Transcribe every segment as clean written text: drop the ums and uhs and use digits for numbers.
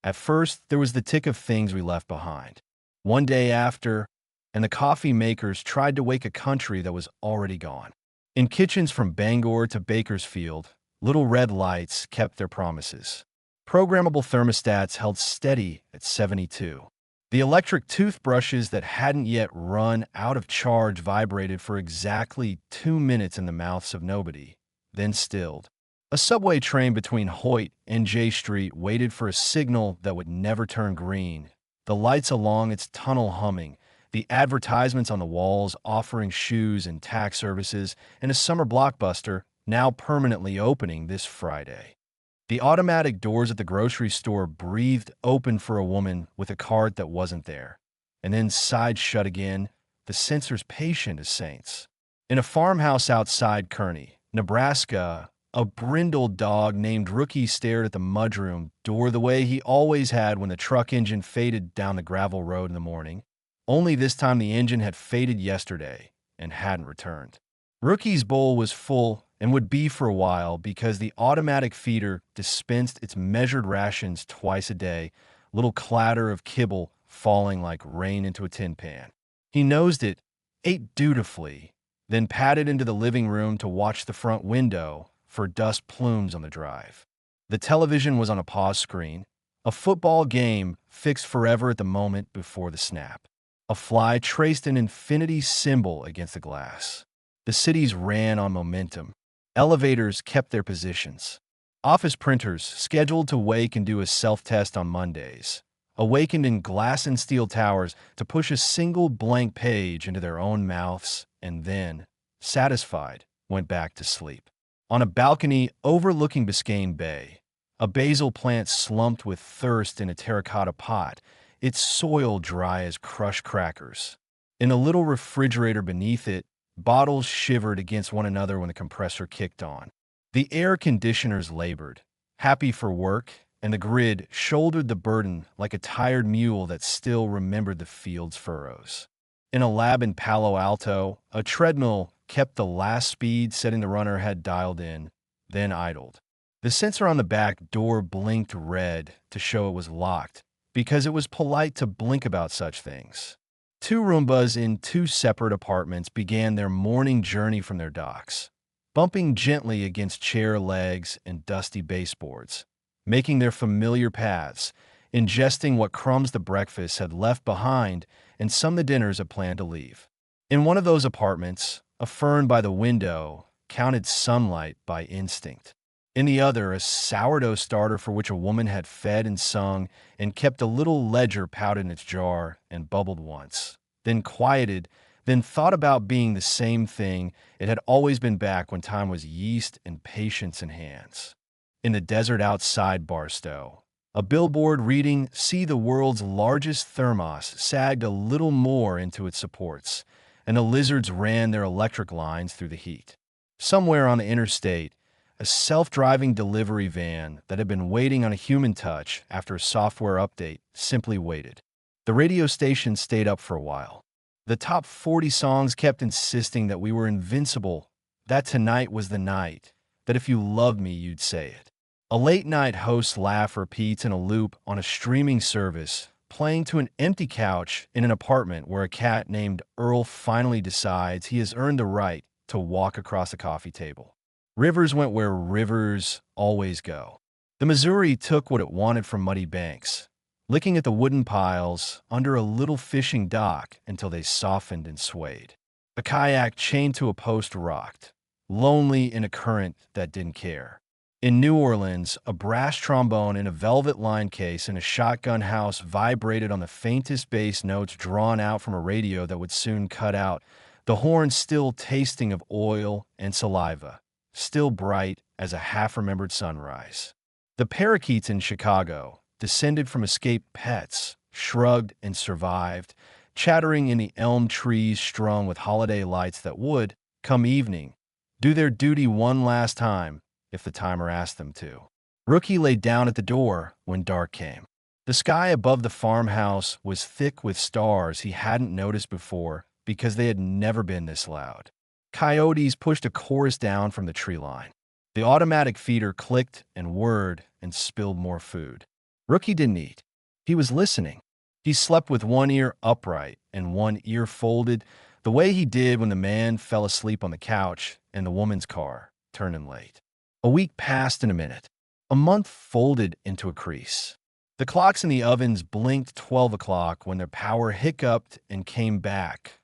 At first, there was the tick of things we left behind. One day after, and the coffee makers tried to wake a country that was already gone. In kitchens from Bangor to Bakersfield, little red lights kept their promises. Programmable thermostats held steady at 72. The electric toothbrushes that hadn't yet run out of charge vibrated for exactly 2 minutes in the mouths of nobody, then stilled. A subway train between Hoyt and J Street waited for a signal that would never turn green, the lights along its tunnel humming, the advertisements on the walls offering shoes and tax services, and a summer blockbuster now permanently opening this Friday. The automatic doors at the grocery store breathed open for a woman with a cart that wasn't there, and then sighed shut again, the sensors patient as saints. In a farmhouse outside Kearney, Nebraska, a brindled dog named Rookie stared at the mudroom door the way he always had when the truck engine faded down the gravel road in the morning. Only this time the engine had faded yesterday and hadn't returned. Rookie's bowl was full and would be for a while because the automatic feeder dispensed its measured rations twice a day, little clatter of kibble falling like rain into a tin pan. He nosed it, ate dutifully, then padded into the living room to watch the front window for dust plumes on the drive. The television was on a pause screen, a football game fixed forever at the moment before the snap. A fly traced an infinity symbol against the glass. The cities ran on momentum. Elevators kept their positions. Office printers, scheduled to wake and do a self-test on Mondays, awakened in glass and steel towers to push a single blank page into their own mouths and then, satisfied, went back to sleep. On a balcony overlooking Biscayne Bay, a basil plant slumped with thirst in a terracotta pot, its soil dry as crushed crackers. In a little refrigerator beneath it, bottles shivered against one another when the compressor kicked on. The air conditioners labored, happy for work, and the grid shouldered the burden like a tired mule that still remembered the field's furrows. In a lab in Palo Alto, a treadmill kept the last speed setting the runner had dialed in, then idled. The sensor on the back door blinked red to show it was locked, because it was polite to blink about such things. Two Roombas in two separate apartments began their morning journey from their docks, bumping gently against chair legs and dusty baseboards, making their familiar paths, ingesting what crumbs the breakfast had left behind and some the dinners had planned to leave. In one of those apartments, a fern by the window counted sunlight by instinct. In the other, a sourdough starter for which a woman had fed and sung and kept a little ledger pouted in its jar and bubbled once, then quieted, then thought about being the same thing it had always been back when time was yeast and patience in hands. In the desert outside Barstow, a billboard reading, "See the world's largest thermos," sagged a little more into its supports, and the lizards ran their electric lines through the heat. Somewhere on the interstate, a self-driving delivery van that had been waiting on a human touch after a software update simply waited. The radio station stayed up for a while. The top 40 songs kept insisting that we were invincible, that tonight was the night, that if you loved me, you'd say it. A late-night host laugh repeats in a loop on a streaming service, playing to an empty couch in an apartment where a cat named Earl finally decides he has earned the right to walk across the coffee table. Rivers went where rivers always go. The Missouri took what it wanted from muddy banks, licking at the wooden piles under a little fishing dock until they softened and swayed. A kayak chained to a post rocked, lonely in a current that didn't care. In New Orleans, a brass trombone in a velvet lined case in a shotgun house vibrated on the faintest bass notes drawn out from a radio that would soon cut out, the horn still tasting of oil and saliva, still bright as a half-remembered sunrise. The parakeets in Chicago, descended from escaped pets, shrugged and survived, chattering in the elm trees strung with holiday lights that would, come evening, do their duty one last time if the timer asked them to. Rookie lay down at the door when dark came. The sky above the farmhouse was thick with stars he hadn't noticed before because they had never been this loud. Coyotes pushed a chorus down from the tree line. The automatic feeder clicked and whirred and spilled more food. Rookie didn't eat. He was listening. He slept with one ear upright and one ear folded, the way he did when the man fell asleep on the couch and the woman's car turned in late. A week passed in a minute. A month folded into a crease. The clocks in the ovens blinked 12 o'clock when their power hiccuped and came back.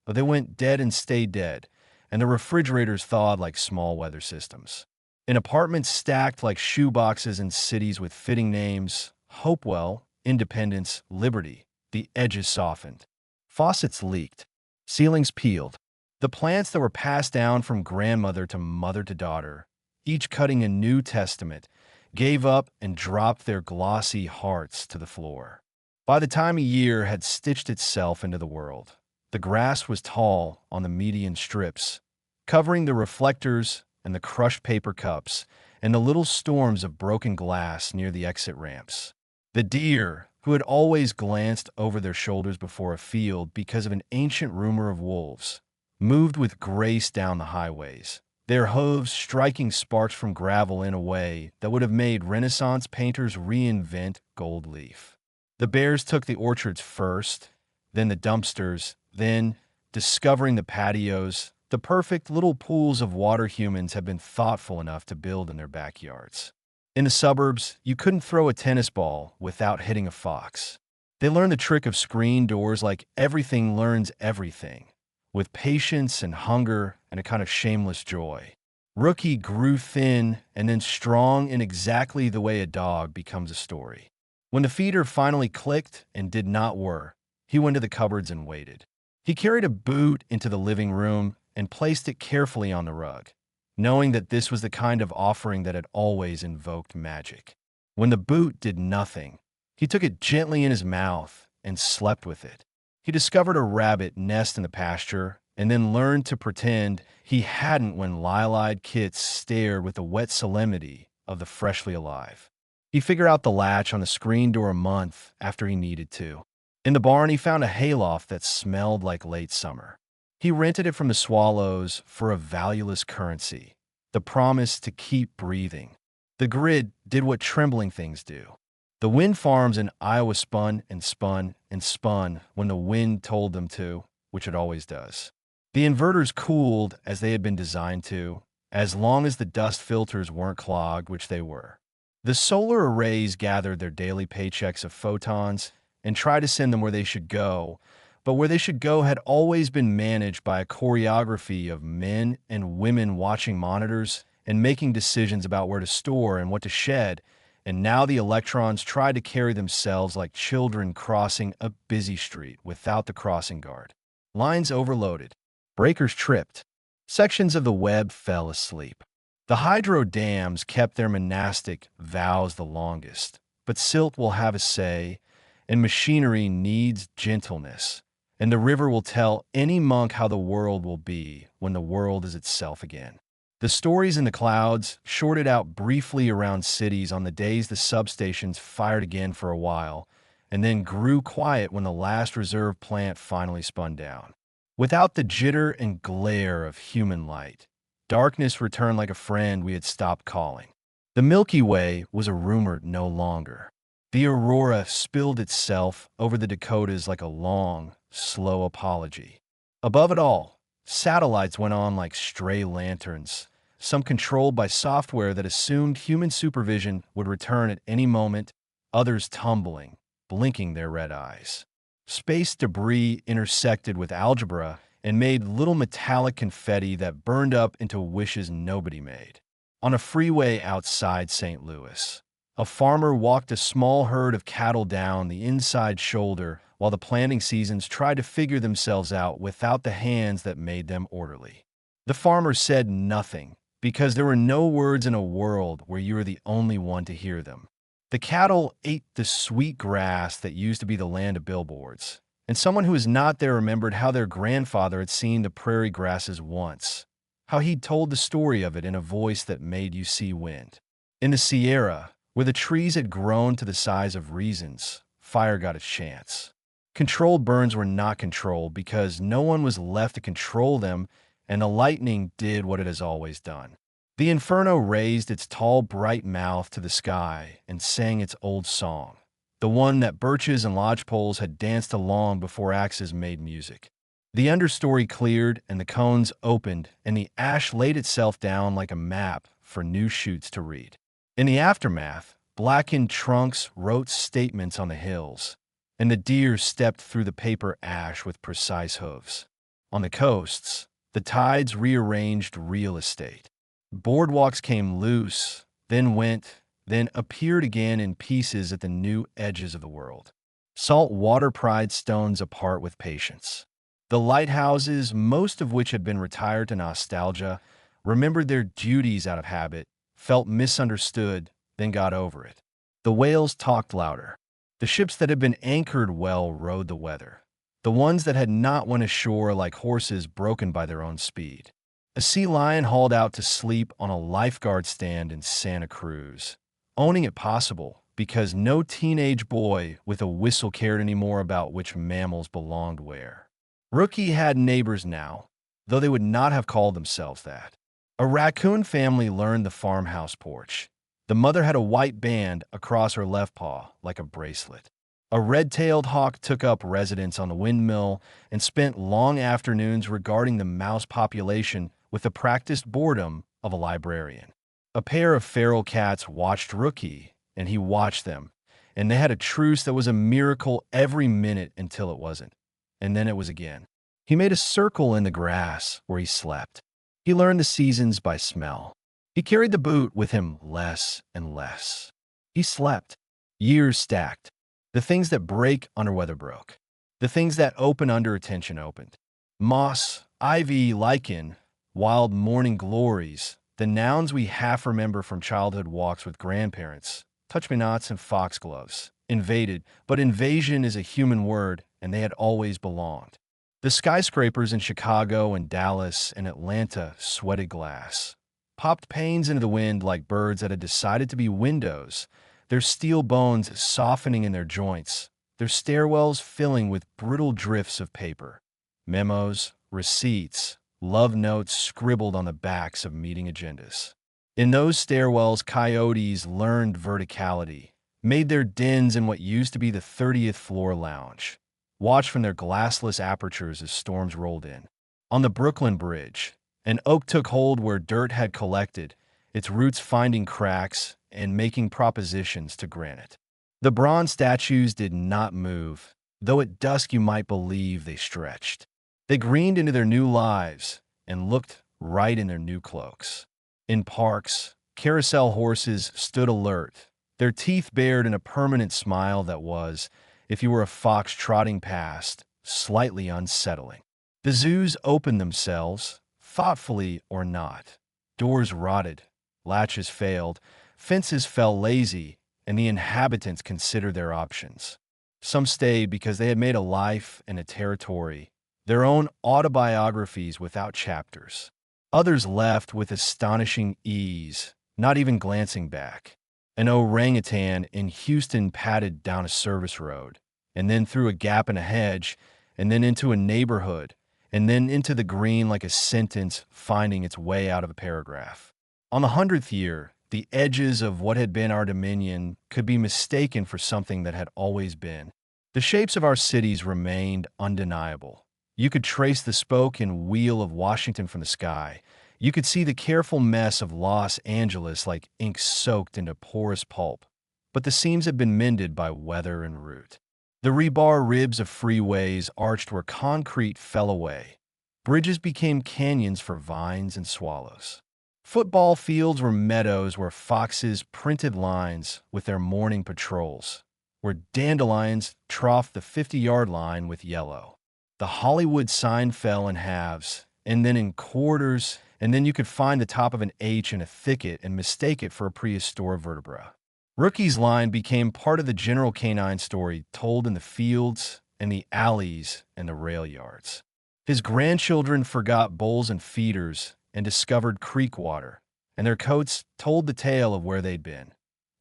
But they went dead and stayed dead, and the refrigerators thawed like small weather systems. In apartments stacked like shoeboxes in cities with fitting names, Hopewell, Independence, Liberty, the edges softened. Faucets leaked. Ceilings peeled. The plants that were passed down from grandmother to mother to daughter, each cutting a New Testament, gave up and dropped their glossy hearts to the floor. By the time a year had stitched itself into the world, the grass was tall on the median strips, covering the reflectors and the crushed paper cups and the little storms of broken glass near the exit ramps. The deer, who had always glanced over their shoulders before a field because of an ancient rumor of wolves, moved with grace down the highways, their hooves striking sparks from gravel in a way that would have made Renaissance painters reinvent gold leaf. The bears took the orchards first, then the dumpsters, then, discovering the patios, the perfect little pools of water humans have been thoughtful enough to build in their backyards. In the suburbs, you couldn't throw a tennis ball without hitting a fox. They learned the trick of screen doors like everything learns everything, with patience and hunger and a kind of shameless joy. Rookie grew thin and then strong in exactly the way a dog becomes a story. When the feeder finally clicked and did not whir, he went to the cupboards and waited. He carried a boot into the living room and placed it carefully on the rug, knowing that this was the kind of offering that had always invoked magic. When the boot did nothing, he took it gently in his mouth and slept with it. He discovered a rabbit nest in the pasture and then learned to pretend he hadn't when lily-eyed kits stared with the wet solemnity of the freshly alive. He figured out the latch on the screen door a month after he needed to. In the barn, he found a hayloft that smelled like late summer. He rented it from the swallows for a valueless currency, the promise to keep breathing. The grid did what trembling things do. The wind farms in Iowa spun and spun and spun when the wind told them to, which it always does. The inverters cooled as they had been designed to, as long as the dust filters weren't clogged, which they were. The solar arrays gathered their daily paychecks of photons and tried to send them where they should go, but where they should go had always been managed by a choreography of men and women watching monitors and making decisions about where to store and what to shed, and now the electrons tried to carry themselves like children crossing a busy street without the crossing guard. Lines overloaded. Breakers tripped. Sections of the web fell asleep. The hydro dams kept their monastic vows the longest, but silt will have a say, and machinery needs gentleness, and the river will tell any monk how the world will be when the world is itself again. The stories in the clouds shorted out briefly around cities on the days the substations fired again for a while, and then grew quiet when the last reserve plant finally spun down. Without the jitter and glare of human light, darkness returned like a friend we had stopped calling. The Milky Way was a rumor no longer. The aurora spilled itself over the Dakotas like a long, slow apology. Above it all, satellites went on like stray lanterns, some controlled by software that assumed human supervision would return at any moment, others tumbling, blinking their red eyes. Space debris intersected with algebra and made little metallic confetti that burned up into wishes nobody made. On a freeway outside St. Louis, a farmer walked a small herd of cattle down the inside shoulder while the planting seasons tried to figure themselves out without the hands that made them orderly. The farmer said nothing because there were no words in a world where you were the only one to hear them. The cattle ate the sweet grass that used to be the land of billboards, and someone who was not there remembered how their grandfather had seen the prairie grasses once, how he'd told the story of it in a voice that made you see wind. In the Sierra, where the trees had grown to the size of reasons, fire got its chance. Controlled burns were not controlled because no one was left to control them, and the lightning did what it has always done. The inferno raised its tall, bright mouth to the sky and sang its old song, the one that birches and lodgepoles had danced along before axes made music. The understory cleared and the cones opened, and the ash laid itself down like a map for new shoots to read. In the aftermath, blackened trunks wrote statements on the hills, and the deer stepped through the paper ash with precise hooves. On the coasts, the tides rearranged real estate. Boardwalks came loose, then went, then appeared again in pieces at the new edges of the world. Salt water pried stones apart with patience. The lighthouses, most of which had been retired to nostalgia, remembered their duties out of habit, felt misunderstood, then got over it. The whales talked louder. The ships that had been anchored well rode the weather. The ones that had not went ashore like horses broken by their own speed. A sea lion hauled out to sleep on a lifeguard stand in Santa Cruz, owning it possible because no teenage boy with a whistle cared anymore about which mammals belonged where. Rookie had neighbors now, though they would not have called themselves that. A raccoon family learned the farmhouse porch. The mother had a white band across her left paw, like a bracelet. A red-tailed hawk took up residence on the windmill and spent long afternoons regarding the mouse population with the practiced boredom of a librarian. A pair of feral cats watched Rookie, and he watched them, and they had a truce that was a miracle every minute until it wasn't. And then it was again. He made a circle in the grass where he slept. He learned the seasons by smell. He carried the boot with him less and less. He slept. Years stacked. The things that break under weather broke. The things that open under attention opened. Moss, ivy, lichen, wild morning glories, the nouns we half remember from childhood walks with grandparents, touch-me-nots and foxgloves, invaded, but invasion is a human word, and they had always belonged. The skyscrapers in Chicago and Dallas and Atlanta sweated glass, popped panes into the wind like birds that had decided to be windows, their steel bones softening in their joints, their stairwells filling with brittle drifts of paper, memos, receipts, love notes scribbled on the backs of meeting agendas. In those stairwells, coyotes learned verticality, made their dens in what used to be the 30th floor lounge, watched from their glassless apertures as storms rolled in. On the Brooklyn Bridge, an oak took hold where dirt had collected, its roots finding cracks and making propositions to granite. The bronze statues did not move, though at dusk you might believe they stretched. They greened into their new lives and looked right in their new cloaks. In parks, carousel horses stood alert, their teeth bared in a permanent smile that was, if you were a fox trotting past, slightly unsettling. The zoos opened themselves, thoughtfully or not. Doors rotted, latches failed, fences fell lazy, and the inhabitants considered their options. Some stayed because they had made a life and a territory, their own autobiographies without chapters. Others left with astonishing ease, not even glancing back. An orangutan in Houston padded down a service road, and then through a gap in a hedge, and then into a neighborhood, and then into the green like a sentence finding its way out of a paragraph. On the 100th year, the edges of what had been our dominion could be mistaken for something that had always been. The shapes of our cities remained undeniable. You could trace the spoke and wheel of Washington from the sky. You could see the careful mess of Los Angeles like ink soaked into porous pulp. But the seams had been mended by weather and root. The rebar ribs of freeways arched where concrete fell away. Bridges became canyons for vines and swallows. Football fields were meadows where foxes printed lines with their morning patrols, where dandelions troughed the 50-yard line with yellow. The Hollywood sign fell in halves, and then in quarters, and then you could find the top of an H in a thicket and mistake it for a prehistoric vertebra. Rookie's line became part of the general canine story told in the fields and the alleys and the rail yards. His grandchildren forgot bowls and feeders and discovered creek water, and their coats told the tale of where they'd been.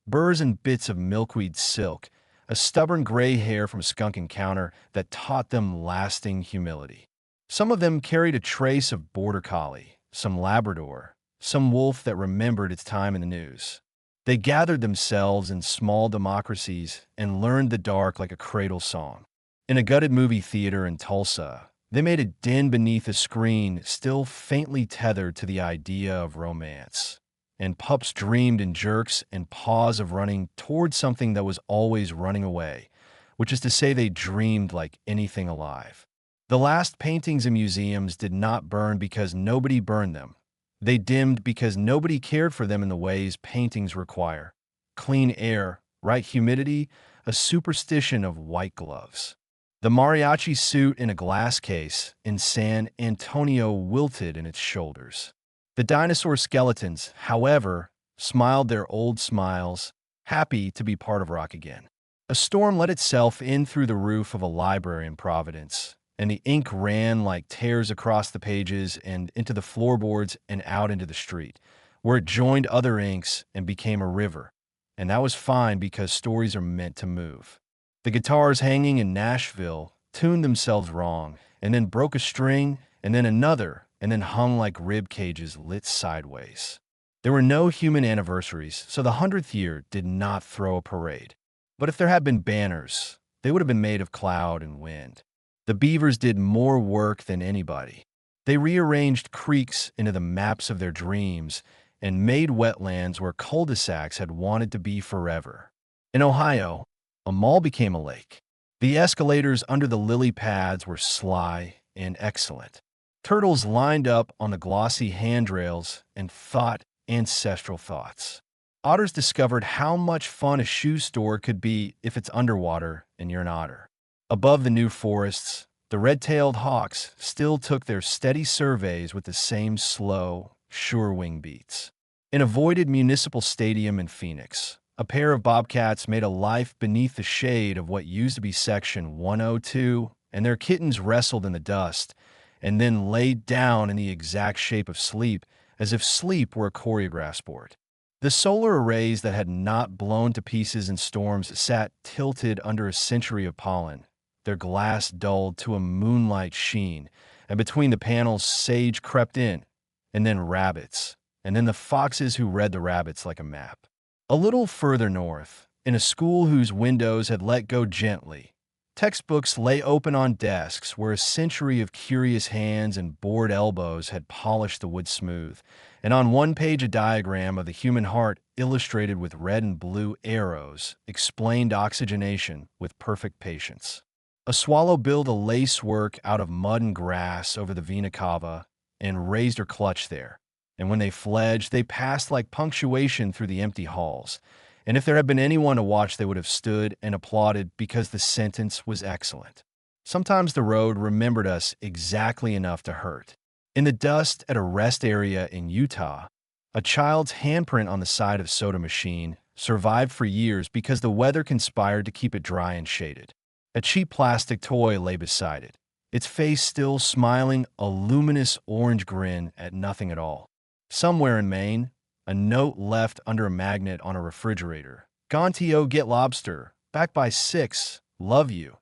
Burrs and bits of milkweed silk, a stubborn gray hair from a skunk encounter that taught them lasting humility. Some of them carried a trace of border collie, some Labrador, some wolf that remembered its time in the news. They gathered themselves in small democracies and learned the dark like a cradle song. In a gutted movie theater in Tulsa, they made a den beneath a screen still faintly tethered to the idea of romance. And pups dreamed in jerks and paws of running toward something that was always running away, which is to say they dreamed like anything alive. The last paintings in museums did not burn because nobody burned them. They dimmed because nobody cared for them in the ways paintings require. Clean air, right humidity, a superstition of white gloves. The mariachi suit in a glass case in San Antonio wilted in its shoulders. The dinosaur skeletons, however, smiled their old smiles, happy to be part of rock again. A storm let itself in through the roof of a library in Providence, and the ink ran like tears across the pages and into the floorboards and out into the street, where it joined other inks and became a river. And that was fine because stories are meant to move. The guitars hanging in Nashville tuned themselves wrong, and then broke a string, and then another, and then hung like rib cages lit sideways. There were no human anniversaries, so the 100th year did not throw a parade. But if there had been banners, they would have been made of cloud and wind. The Beavers did more work than anybody. They rearranged creeks into the maps of their dreams and made wetlands where cul-de-sacs had wanted to be forever. In Ohio, a mall became a lake. The escalators under the lily pads were sly and excellent. Turtles lined up on the glossy handrails and thought ancestral thoughts. Otters discovered how much fun a shoe store could be if it's underwater and you're an otter. Above the new forests, the red-tailed hawks still took their steady surveys with the same slow, sure wing beats. In a voided municipal stadium in Phoenix, a pair of bobcats made a life beneath the shade of what used to be Section 102, and their kittens wrestled in the dust, and then laid down in the exact shape of sleep, as if sleep were a choreographed sport. The solar arrays that had not blown to pieces in storms sat tilted under a century of pollen, their glass dulled to a moonlight sheen, and between the panels sage crept in, and then rabbits, and then the foxes who read the rabbits like a map. A little further north, in a school whose windows had let go gently, textbooks lay open on desks where a century of curious hands and bored elbows had polished the wood smooth, and on one page a diagram of the human heart illustrated with red and blue arrows explained oxygenation with perfect patience. A swallow built a lacework out of mud and grass over the vena cava and raised her clutch there, and when they fledged, they passed like punctuation through the empty halls. And if there had been anyone to watch, they would have stood and applauded because the sentence was excellent. Sometimes the road remembered us exactly enough to hurt. In the dust at a rest area in Utah, a child's handprint on the side of soda machine survived for years because the weather conspired to keep it dry and shaded. A cheap plastic toy lay beside it, its face still smiling a luminous orange grin at nothing at all. Somewhere in Maine, a note left under a magnet on a refrigerator. Gone to get lobster. Back by 6. Love you.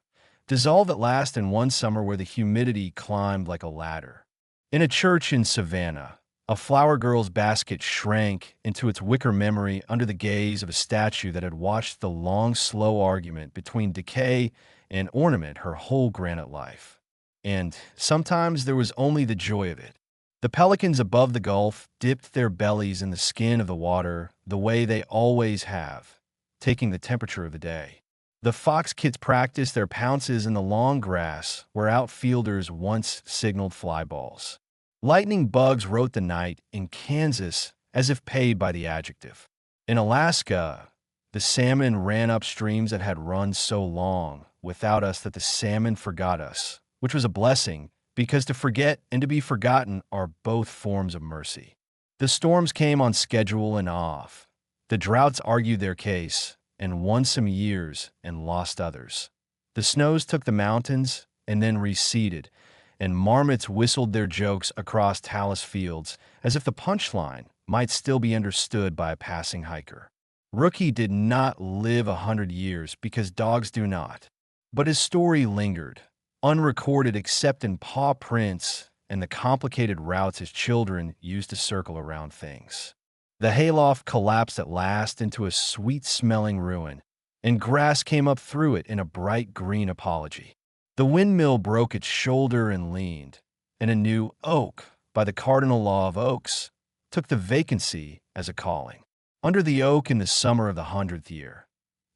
Dissolved at last in one summer where the humidity climbed like a ladder. In a church in Savannah, a flower girl's basket shrank into its wicker memory under the gaze of a statue that had watched the long, slow argument between decay and ornament her whole granite life. And sometimes there was only the joy of it. The pelicans above the gulf dipped their bellies in the skin of the water the way they always have, taking the temperature of the day. The fox kits practiced their pounces in the long grass where outfielders once signaled fly balls. Lightning bugs wrote the night in Kansas as if paid by the adjective. In Alaska, the salmon ran up streams that had run so long without us that the salmon forgot us, which was a blessing, because to forget and to be forgotten are both forms of mercy. The storms came on schedule and off. The droughts argued their case and won some years and lost others. The snows took the mountains and then receded, and marmots whistled their jokes across talus fields as if the punchline might still be understood by a passing hiker. Rookie did not live 100 years because dogs do not, but his story lingered, unrecorded except in paw prints and the complicated routes his children used to circle around things. The hayloft collapsed at last into a sweet-smelling ruin, and grass came up through it in a bright green apology. The windmill broke its shoulder and leaned, and a new oak, by the cardinal law of oaks, took the vacancy as a calling. Under the oak in the summer of the 100th year,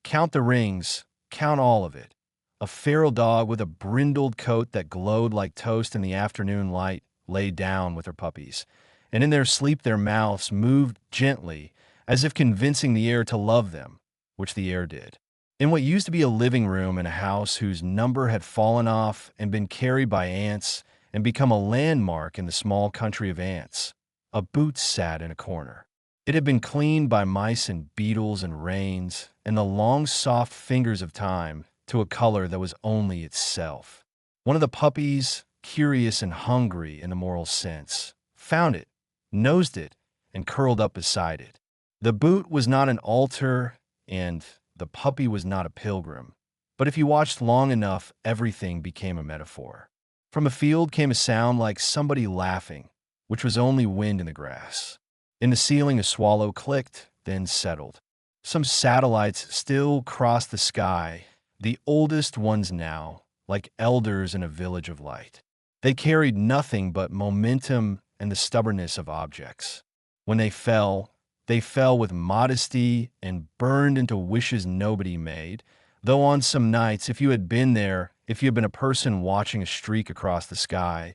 count the rings, count all of it. A feral dog with a brindled coat that glowed like toast in the afternoon light lay down with her puppies, and in their sleep their mouths moved gently, as if convincing the air to love them, which the air did. In what used to be a living room in a house whose number had fallen off and been carried by ants and become a landmark in the small country of ants, a boot sat in a corner. It had been cleaned by mice and beetles and rains and the long, soft fingers of time to a color that was only itself. One of the puppies, curious and hungry in the moral sense, found it, nosed it, and curled up beside it. The boot was not an altar, and the puppy was not a pilgrim. But if you watched long enough, everything became a metaphor. From a field came a sound like somebody laughing, which was only wind in the grass. In the ceiling, a swallow clicked, then settled. Some satellites still crossed the sky, the oldest ones now, like elders in a village of light. They carried nothing but momentum and the stubbornness of objects. When they fell with modesty and burned into wishes nobody made, though on some nights, if you had been there, if you had been a person watching a streak across the sky,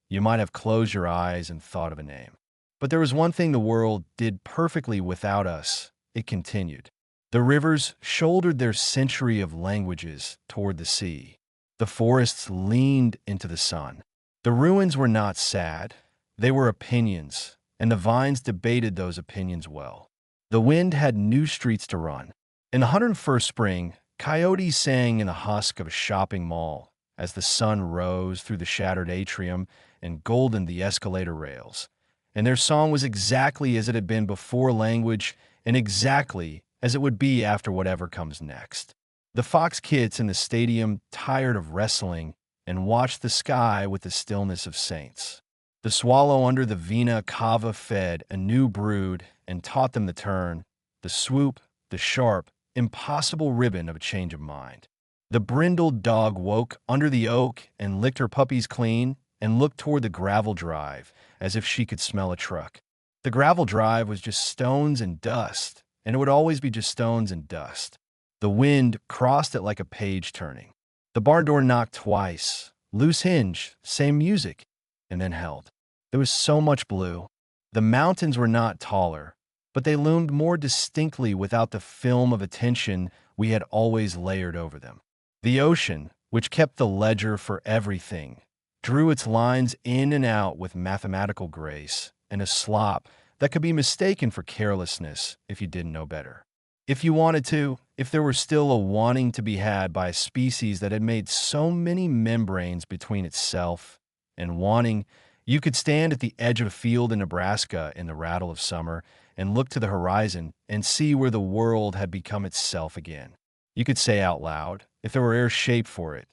you might have closed your eyes and thought of a name. But there was one thing the world did perfectly without us. It continued. The rivers shouldered their century of languages toward the sea. The forests leaned into the sun. The ruins were not sad. They were opinions, and the vines debated those opinions well. The wind had new streets to run. In the 101st spring, coyotes sang in the husk of a shopping mall as the sun rose through the shattered atrium and goldened the escalator rails. And their song was exactly as it had been before language and exactly as it would be after whatever comes next. The fox kids in the stadium tired of wrestling and watched the sky with the stillness of saints. The swallow under the vina cava fed a new brood and taught them the turn, the swoop, the sharp, impossible ribbon of a change of mind. The brindled dog woke under the oak and licked her puppies clean and looked toward the gravel drive as if she could smell a truck. The gravel drive was just stones and dust, and it would always be just stones and dust. The wind crossed it like a page turning. The barn door knocked twice, loose hinge, same music, and then held. There was so much blue. The mountains were not taller, but they loomed more distinctly without the film of attention we had always layered over them. The ocean, which kept the ledger for everything, drew its lines in and out with mathematical grace and a slop that could be mistaken for carelessness if you didn't know better. If you wanted to, if there were still a wanting to be had by a species that had made so many membranes between itself and wanting, you could stand at the edge of a field in Nebraska in the rattle of summer and look to the horizon and see where the world had become itself again. You could say out loud, if there were air shaped for it,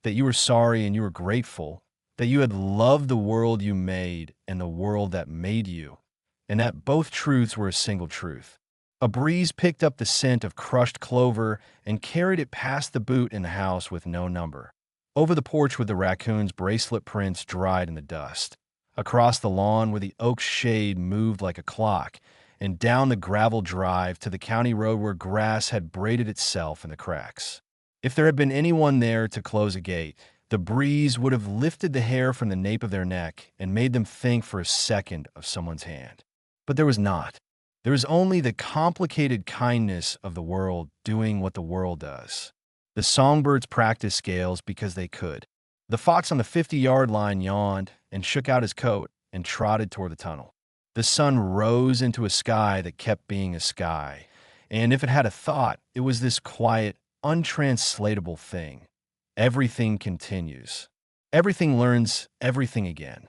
that you were sorry and you were grateful, that you had loved the world you made and the world that made you, and that both truths were a single truth. A breeze picked up the scent of crushed clover and carried it past the boot in the house with no number. Over the porch with the raccoon's bracelet prints dried in the dust. Across the lawn where the oak's shade moved like a clock, and down the gravel drive to the county road where grass had braided itself in the cracks. If there had been anyone there to close a gate, the breeze would have lifted the hair from the nape of their neck and made them think for a second of someone's hand. But there was not. There was only the complicated kindness of the world doing what the world does. The songbirds practiced scales because they could. The fox on the 50-yard line yawned and shook out his coat and trotted toward the tunnel. The sun rose into a sky that kept being a sky, and if it had a thought, it was this quiet, untranslatable thing. Everything continues. Everything learns everything again.